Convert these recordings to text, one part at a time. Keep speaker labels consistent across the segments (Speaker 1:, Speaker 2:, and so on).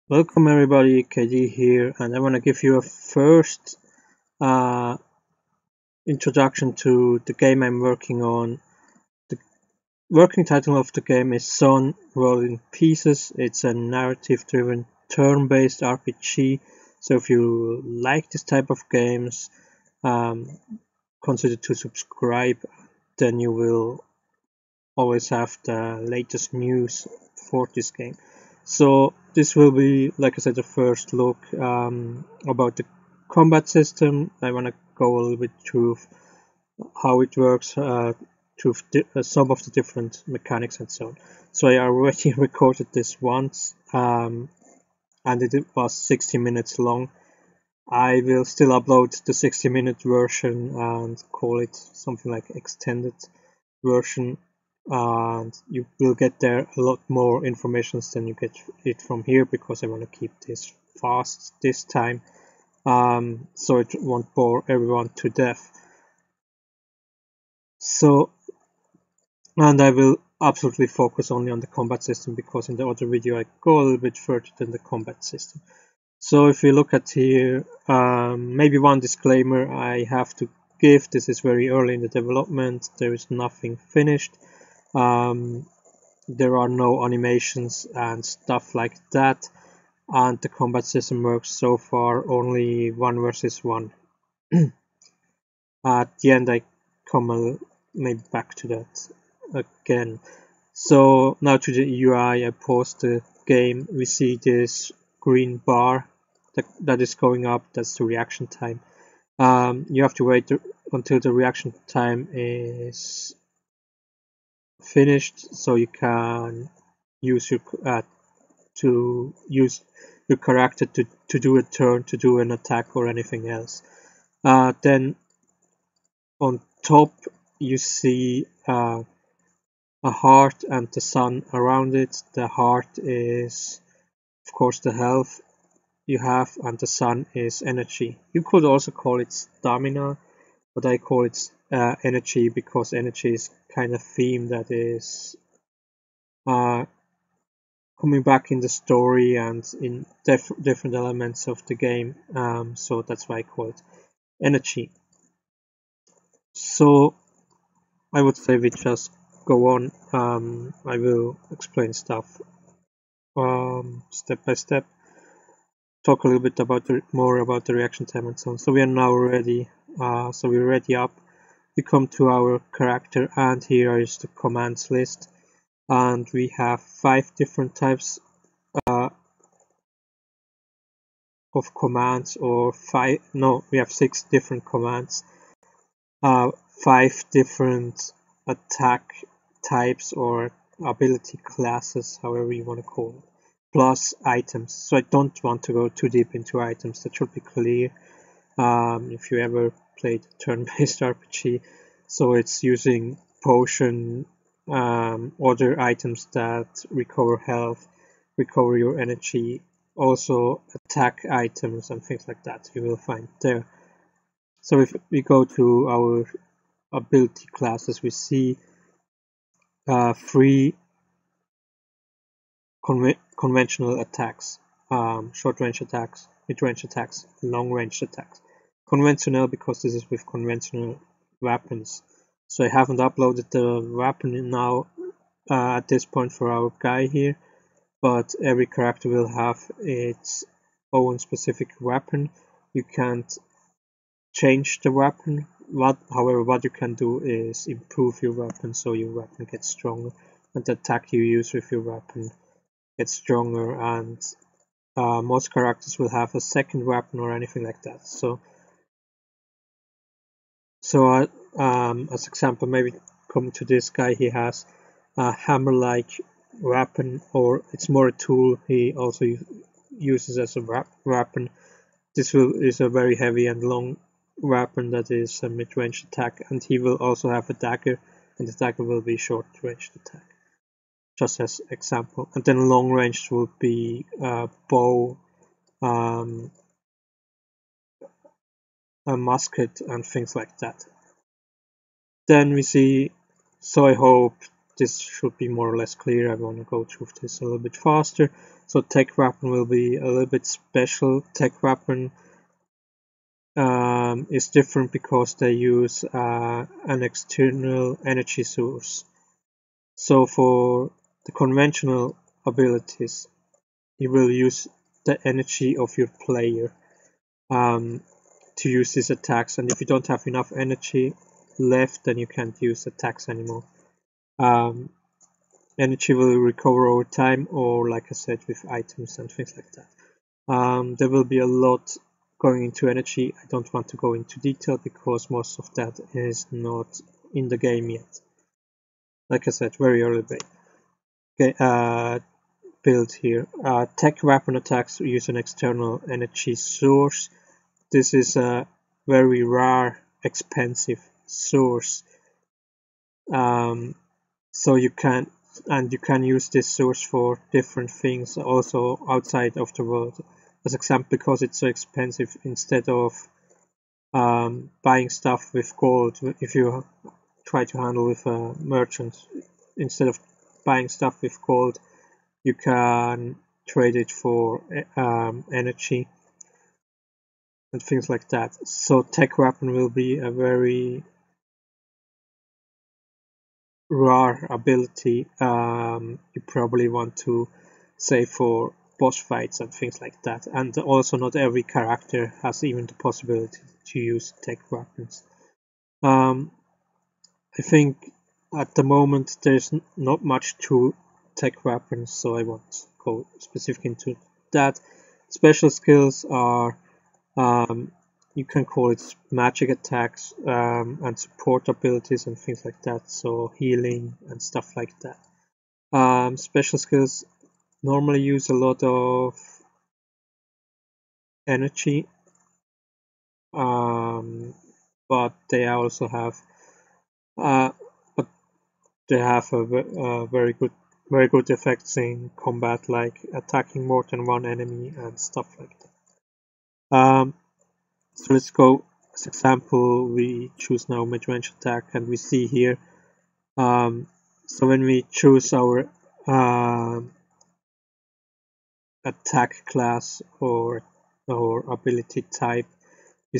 Speaker 1: Welcome everybody, KD here, and I want to give you a first uh, introduction to the game I'm working on. The working title of the game is Sun Rolling Pieces. It's a narrative-driven, turn-based RPG. So if you like this type of games, consider to subscribe. Then you will always have the latest news for this game. So this will be, like I said, the first look about the combat system. I want to go a little bit through how it works, through some of the different mechanics and so on. So I already recorded this once, and it was 60 minutes long. I will still upload the 60-minute version and call it something like extended version, and you will get there a lot more information than you get it from here, because I want to keep this fast this time, so it won't bore everyone to death. So, and I will absolutely focus only on the combat system, because in the other video I go a little bit further than the combat system. So if you look at here, maybe one disclaimer I have to give: this is very early in the development, there is nothing finished. There are no animations and stuff like that, and the combat system works so far only 1 versus 1. At the end I come maybe back to that again. So now to the UI. I pause the game. We see this green bar that is going up. That's the reaction time. You have to wait until the reaction time is finished, so you can use your character to do a turn, to do an attack or anything else. Then on top you see a heart and the sun around it. The heart is of course the health you have, and the sun is energy. You could also call it stamina, but I call it energy, because energy is kind of theme that is coming back in the story and in different elements of the game, so that's why I call it energy. So I would say we just go on. I will explain stuff step by step, talk a little bit more about the reaction time and so on. So we are now ready. So we're ready up. We come to our character, and here is the commands list, and we have 5 different types of commands, or we have 6 different commands, 5 different attack types or ability classes, however you want to call it, plus items. So I don't want to go too deep into items. That should be clear if you ever played turn-based RPG. So it's using potion, other items that recover health, recover your energy, also attack items and things like that you will find there. So if we go to our ability classes, we see 3 conventional attacks, short range attacks, mid range attacks, long range attacks. Conventional because this is with conventional weapons. So I haven't uploaded the weapon now at this point for our guy here, but every character will have its own specific weapon. You can't change the weapon. However, what you can do is improve your weapon, so your weapon gets stronger, and the attack you use with your weapon gets stronger, and most characters will have a second weapon or anything like that. So as example, maybe come to this guy. He has a hammer-like weapon, or it's more a tool he also uses as a weapon. This is a very heavy and long weapon that is a mid-range attack, and he will also have a dagger, and the dagger will be short-range attack, just as example. And then long range will be bow, a musket, and things like that. Then we see, so I hope this should be more or less clear. I want to go through this a little bit faster. So tech weapon will be a little bit special. Tech weapon is different because they use an external energy source. So for the conventional abilities, you will use the energy of your player to use these attacks, and if you don't have enough energy left, then you can't use attacks anymore. Energy will recover over time, or like I said, with items and things like that. There will be a lot going into energy. I don't want to go into detail because most of that is not in the game yet. Like I said, very early build here. Tech weapon attacks use an external energy source. This is a very rare, expensive source. So you can use this source for different things also outside of the world. As example, because it's so expensive, instead of buying stuff with gold, if you try to handle with a merchant, instead of buying stuff with gold, you can trade it for energy and things like that. So tech weapon will be a very rare ability. You probably want to save for boss fights and things like that, and also not every character has even the possibility to use tech weapons. I think at the moment there's not much to tech weapons, so I won't go specific into that. Special skills are you can call it magic attacks and support abilities and things like that, so healing and stuff like that. Special skills normally use a lot of energy, but they also have but they have a very good effects in combat, like attacking more than one enemy and stuff like that. So let's go. As example, we choose now mid-range attack, and we see here. So when we choose our attack class or ability type, we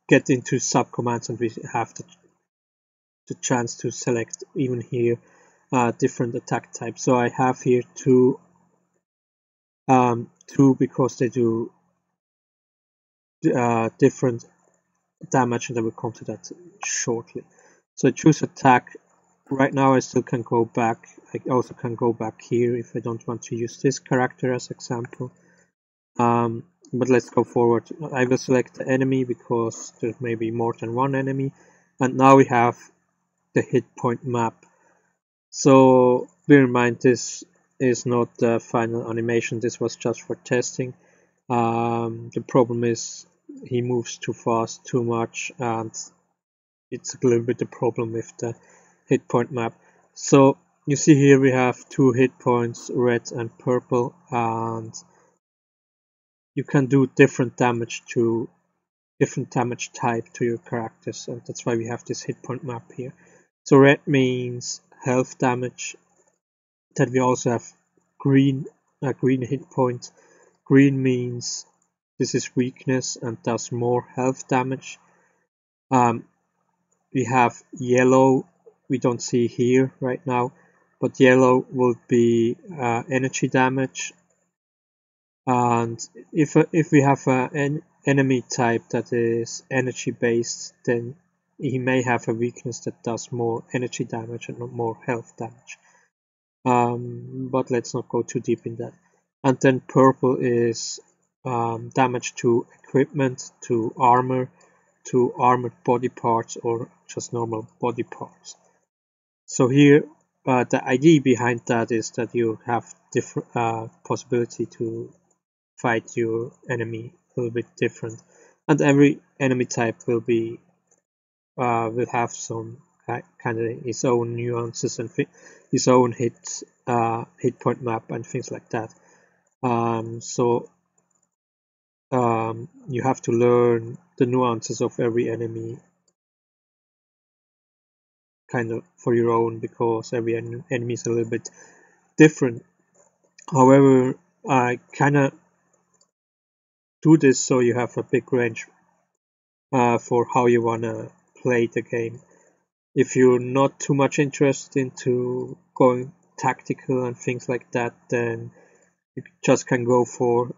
Speaker 1: get into subcommands, and we have the chance to select even here different attack types. So I have here two because they do different damage, and I will come to that shortly. So I choose attack. Right now I still can go back. I also can go back here if I don't want to use this character as example. But let's go forward. I will select the enemy because there may be more than one enemy, and now we have the hit point map. So bear in mind, this is not the final animation. This was just for testing. The problem is he moves too fast, too much, and it's a little bit the problem with the hit point map. So you see here we have two hit points, red and purple, and you can do different damage type to your characters, and that's why we have this hit point map here. So red means health damage. Then we also have green hit point. Green means this is weakness and does more health damage. We have yellow, we don't see here right now, but yellow will be energy damage. And if we have an enemy type that is energy based, then he may have a weakness that does more energy damage and not more health damage. But let's not go too deep in that. And then purple is damage to equipment, to armor, to armored body parts, or just normal body parts. So here the idea behind that is that you have different possibility to fight your enemy a little bit different, and every enemy type will have some kind of his own nuances and his own hit point map and things like that. So you have to learn the nuances of every enemy kind of for your own, because every enemy is a little bit different. However, I kind of do this so you have a big range for how you want to play the game. If you're not too much interested into going tactical and things like that, then you just can go for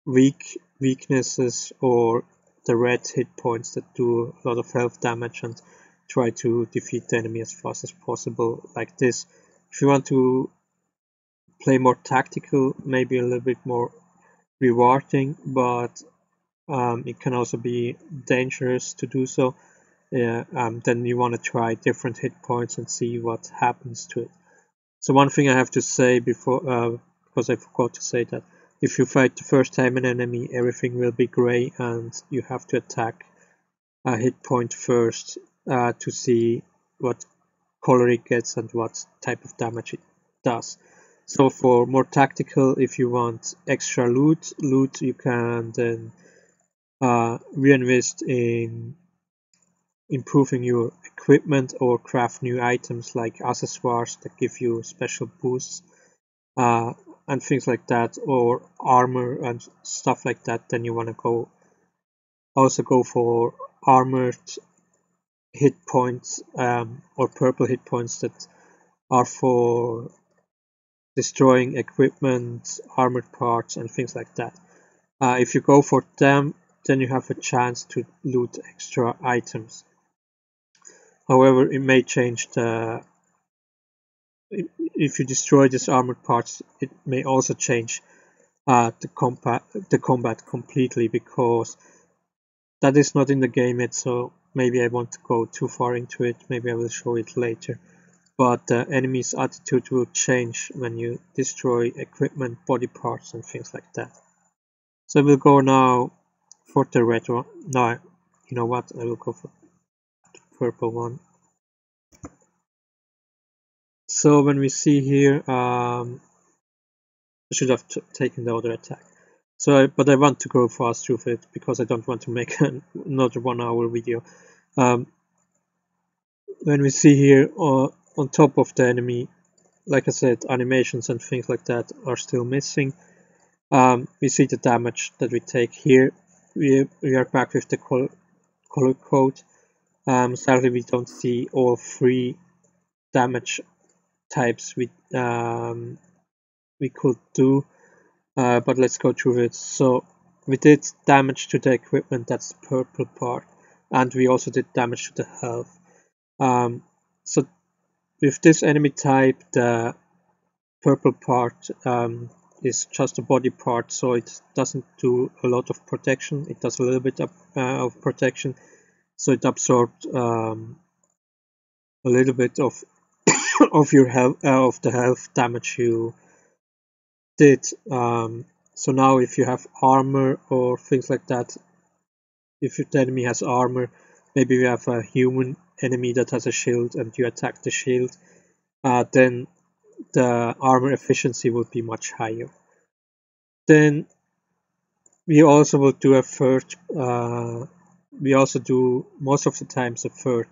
Speaker 1: weaknesses or the red hit points that do a lot of health damage and try to defeat the enemy as fast as possible, like this. If you want to play more tactical, maybe a little bit more rewarding, but it can also be dangerous to do so. Then you want to try different hit points and see what happens to it. So one thing I have to say before, because I forgot to say that, if you fight the first time an enemy, everything will be gray and you have to attack a hit point first to see what color it gets and what type of damage it does. So for more tactical, if you want extra loot, you can then reinvest in improving your equipment or craft new items like accessoires that give you special boosts and things like that, or armor and stuff like that. Then you want to also go for armored hit points or purple hit points that are for destroying equipment, armored parts, and things like that. If you go for them, then you have a chance to loot extra items. However, it may change if you destroy these armored parts, it may also change the combat completely, because that is not in the game yet, so maybe I won't go too far into it. Maybe I will show it later. But the enemy's attitude will change when you destroy equipment, body parts, and things like that. So we'll go now for the red one. No, you know what? I will go for the purple one. So when we see here, I should have taken the other attack. But I want to go fast through it because I don't want to make another 1 hour video. When we see here on top of the enemy, like I said, animations and things like that are still missing. We see the damage that we take here. We are back with the color code. Sadly, we don't see all 3 damage types we could do, but let's go through it. So we did damage to the equipment, that's the purple part, and we also did damage to the health. So with this enemy type, the purple part is just a body part, so it doesn't do a lot of protection. It does a little bit of protection, so it absorbed a little bit of of your health, of the health damage you did. So now if you have armor or things like that, if the enemy has armor, maybe you have a human enemy that has a shield and you attack the shield, then the armor efficiency would be much higher. Then we also will do a third, we also do most of the times a third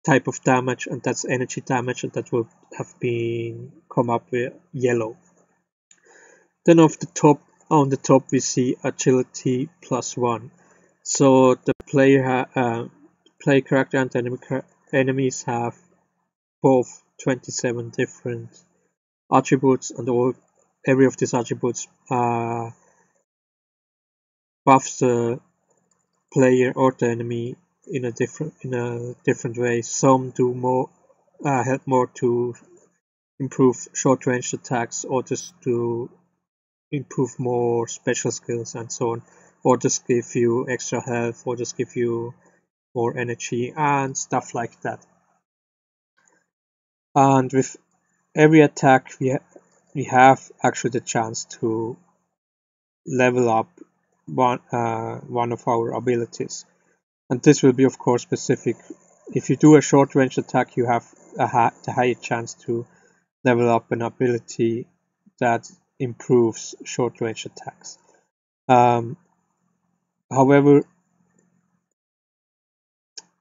Speaker 1: type of damage, and that's energy damage, and that will have been come up with yellow. Then on the top we see agility +1. So the player character and enemies have both 27 different attributes, and every of these attributes buffs the player or the enemy in a different way. Some do more help more to improve short range attacks, or just to improve more special skills and so on, or just give you extra health, or just give you more energy and stuff like that. And with every attack we have actually the chance to level up one of our abilities, and this will be of course specific. If you do a short range attack, you have the higher chance to level up an ability that improves short range attacks. However,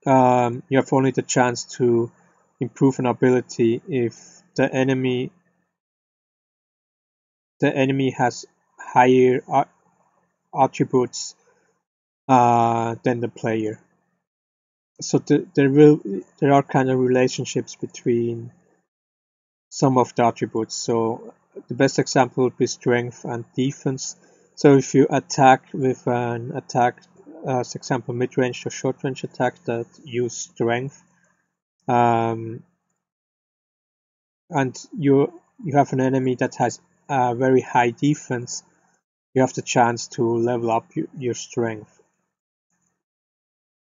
Speaker 1: you have only the chance to improve an ability if the enemy has higher attributes than the player. So there are kind of relationships between some of the attributes. So the best example would be strength and defense. So if you attack with an attack, as example, mid-range or short-range attack that use strength, and you have an enemy that has a very high defense, you have the chance to level up your strength.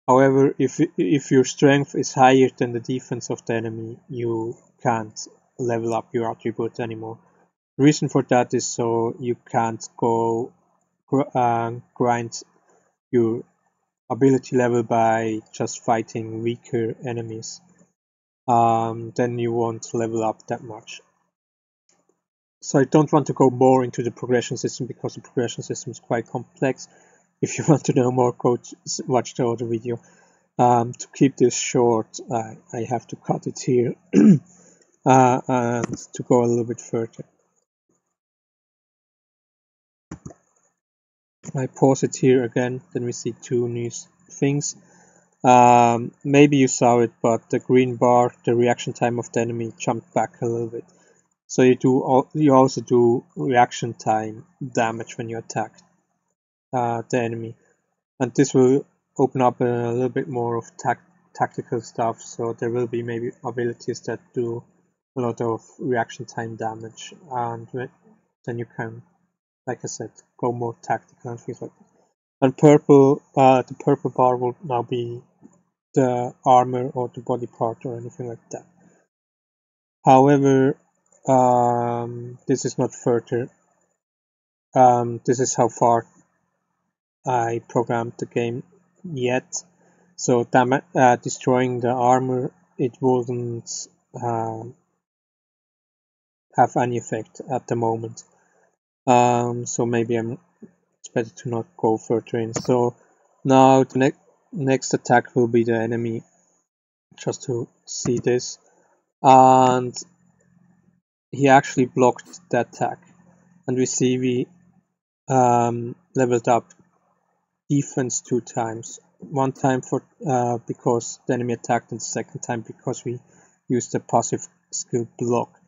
Speaker 1: However, if your strength is higher than the defense of the enemy, you can't level up your attribute anymore. The reason for that is so you can't go grind your ability level by just fighting weaker enemies. Then you won't level up that much. So I don't want to go more into the progression system because the progression system is quite complex. If you want to know more, go watch the other video. To keep this short, I have to cut it here and to go a little bit further. I pause it here again, then we see two new things. Maybe you saw it, but the green bar, the reaction time of the enemy, jumped back a little bit. So you also do reaction time damage when you attack the enemy, and this will open up a little bit more of tactical stuff. So there will be maybe abilities that do a lot of reaction time damage, and then you can, like I said, go more tactical and things like that. And purple, the purple bar will now be the armor or the body part or anything like that. However, this is not further. This is how far I programmed the game yet. So destroying the armor, it wouldn't have any effect at the moment. So maybe it's better to not go further in. So now the next attack will be the enemy, just to see this. And he actually blocked the attack. And we see we leveled up defense 2 times. One time for because the enemy attacked, and the second time because we used the passive skill block.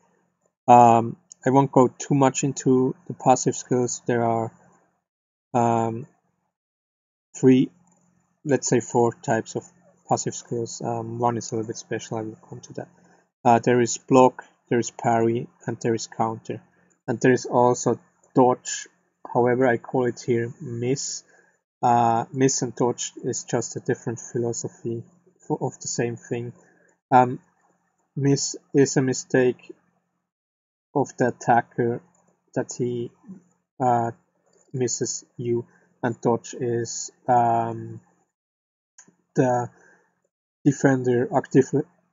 Speaker 1: I won't go too much into the passive skills. There are let's say four types of passive skills. One is a little bit special, I will come to that. There is block, there is parry, and there is counter. And there is also dodge, however I call it here miss. Miss and dodge is just a different philosophy of the same thing. Miss is a mistake of the attacker that he misses you, and dodge is the defender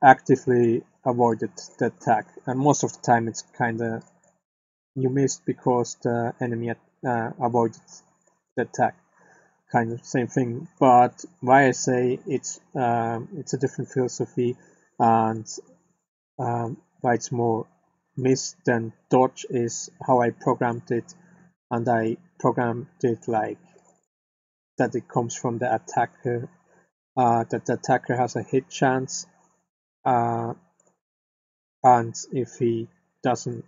Speaker 1: actively avoided the attack, and most of the time it's kinda you missed because the enemy avoided the attack. Kind of same thing, but why I say it's a different philosophy, and why it's more miss than dodge is how I programmed it, and I programmed it like that it comes from the attacker, that the attacker has a hit chance, and if he doesn't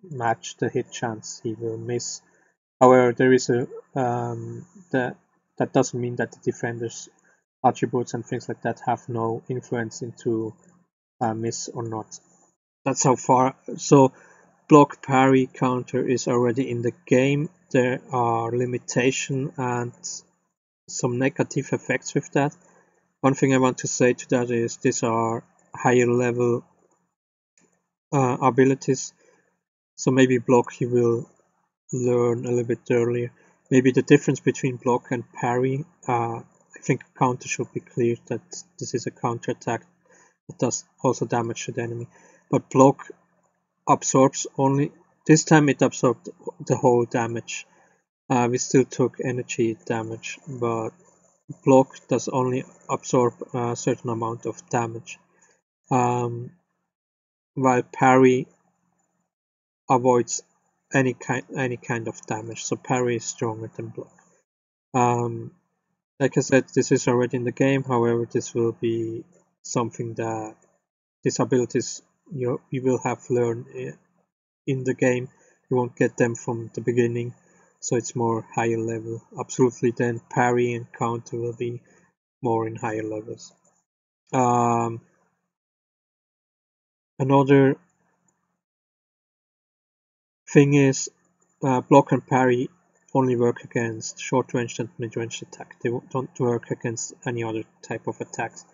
Speaker 1: match the hit chance, he will miss. However, there is that doesn't mean that the defender's attributes and things like that have no influence into miss or not. That's how far. So block, parry, counter is already in the game. There are limitations and some negative effects with that. One thing I want to say to that is these are higher level abilities. So maybe block you will learn a little bit earlier. Maybe the difference between block and parry, I think counter should be clear that this is a counter attack that does also damage to the enemy. But block absorbs only, this time it absorbed the whole damage. We still took energy damage, but block does only absorb a certain amount of damage, while parry avoids any kind of damage. So parry is stronger than block. Like I said, this is already in the game. However, this will be something that these abilities you will have learned in the game. You won't get them from the beginning, so it's more higher level. Absolutely, then parry and counter will be more in higher levels. Another thing is block and parry only work against short range and mid range attack. They don't work against any other type of attacks.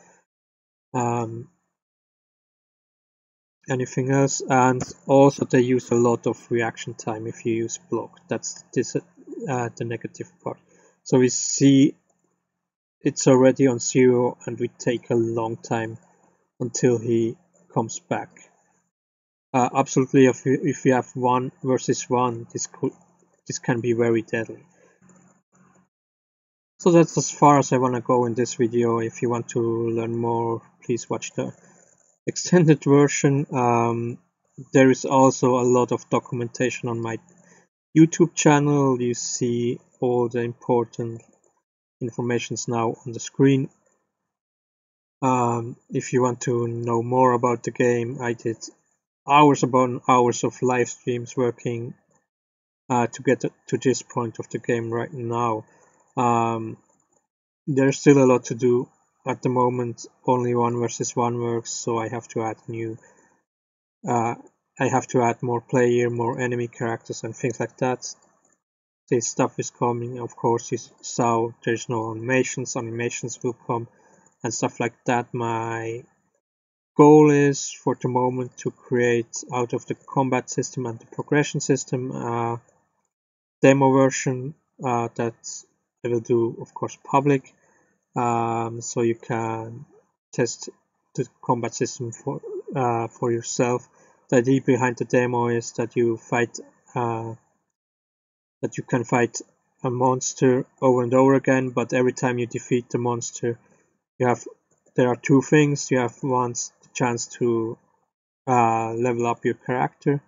Speaker 1: Anything else? And also they use a lot of reaction time if you use block. That's the negative part. So we see it's already on 0 and we take a long time until he comes back. Absolutely, if you have 1 versus 1, this can be very deadly. So that's as far as I want to go in this video. If you want to learn more, please watch the extended version. There is also a lot of documentation on my YouTube channel. You see all the important informations now on the screen. If you want to know more about the game, I did hours upon hours of live streams working to get to this point of the game right now. There's still a lot to do. At the moment, only 1 versus 1 works, so I have to add I have to add more player, more enemy characters and things like that. This stuff is coming. Of course, you saw there's no animations. Animations will come and stuff like that. My goal is for the moment to create out of the combat system and the progression system a demo version that I will do, of course, public, so you can test the combat system for yourself. The idea behind the demo is that you can fight a monster over and over again, but every time you defeat the monster, there are 2 things. You have once the chance to level up your character,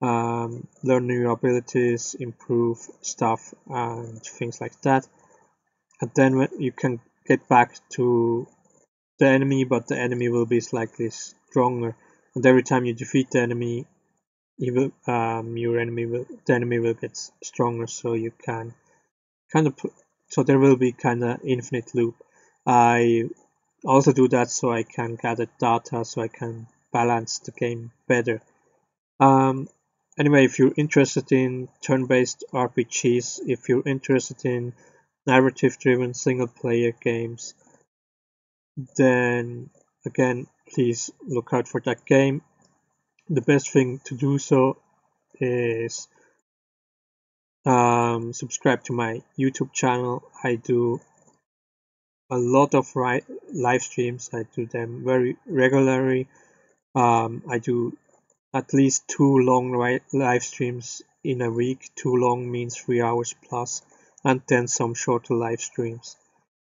Speaker 1: learn new abilities, improve stuff, and things like that. And then you can get back to the enemy, but the enemy will be slightly stronger. And every time you defeat the enemy, the enemy will get stronger. So you can so there will be kind of infinite loop. I also do that so I can gather data, so I can balance the game better. Anyway, if you're interested in turn-based RPGs, if you're interested in narrative-driven single-player games, then again, please look out for that game. The best thing to do so is subscribe to my YouTube channel. I do a lot of live streams. I do them very regularly. I do at least 2 long live streams in a week. 2 long means 3 hours plus, and then some shorter live streams.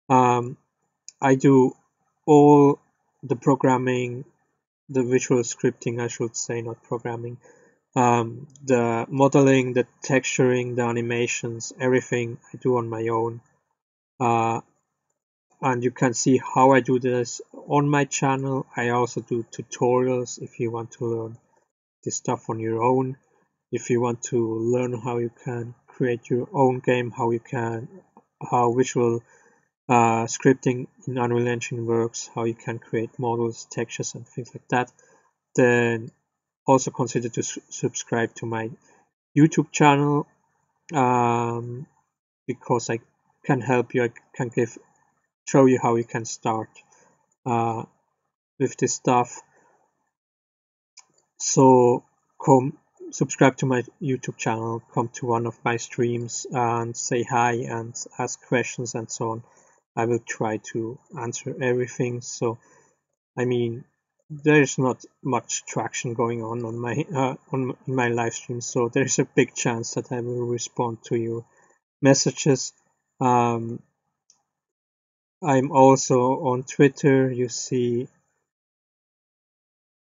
Speaker 1: I do all the programming, the visual scripting, I should say, not programming. The modeling, the texturing, the animations, everything I do on my own. And you can see how I do this on my channel. I also do tutorials if you want to learn this stuff on your own. If you want to learn how you can create your own game, how visual scripting in Unreal Engine works, how you can create models, textures, and things like that, then also consider to subscribe to my YouTube channel, because I can help you. I can show you how you can start with this stuff. So subscribe to my YouTube channel, come to one of my streams and say hi and ask questions and so on. I will try to answer everything. So I mean, there's not much traction going on my live stream, so there's a big chance that I will respond to your messages. I'm also on Twitter. You see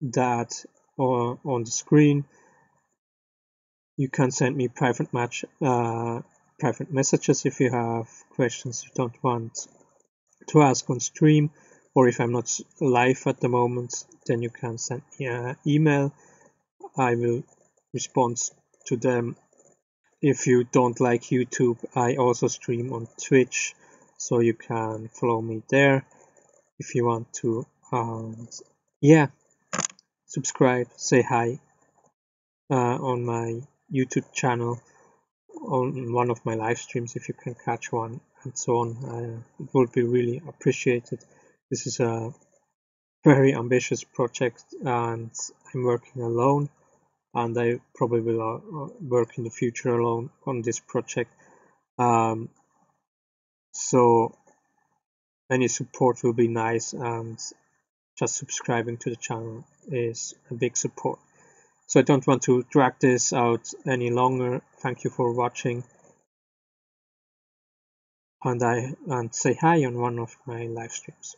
Speaker 1: that on the screen. You can send me private messages if you have questions you don't want to ask on stream, or if I'm not live at the moment, then you can send me an email. I will respond to them. If you don't like YouTube, I also stream on Twitch, so you can follow me there if you want to. And yeah, subscribe, say hi on my YouTube channel, on one of my live streams if you can catch one, and so on. It would be really appreciated. This is a very ambitious project, and I'm working alone, and I probably will work in the future alone on this project. So any support will be nice, and just subscribing to the channel is a big support. So I don't want to drag this out any longer. Thank you for watching, and say hi on one of my live streams.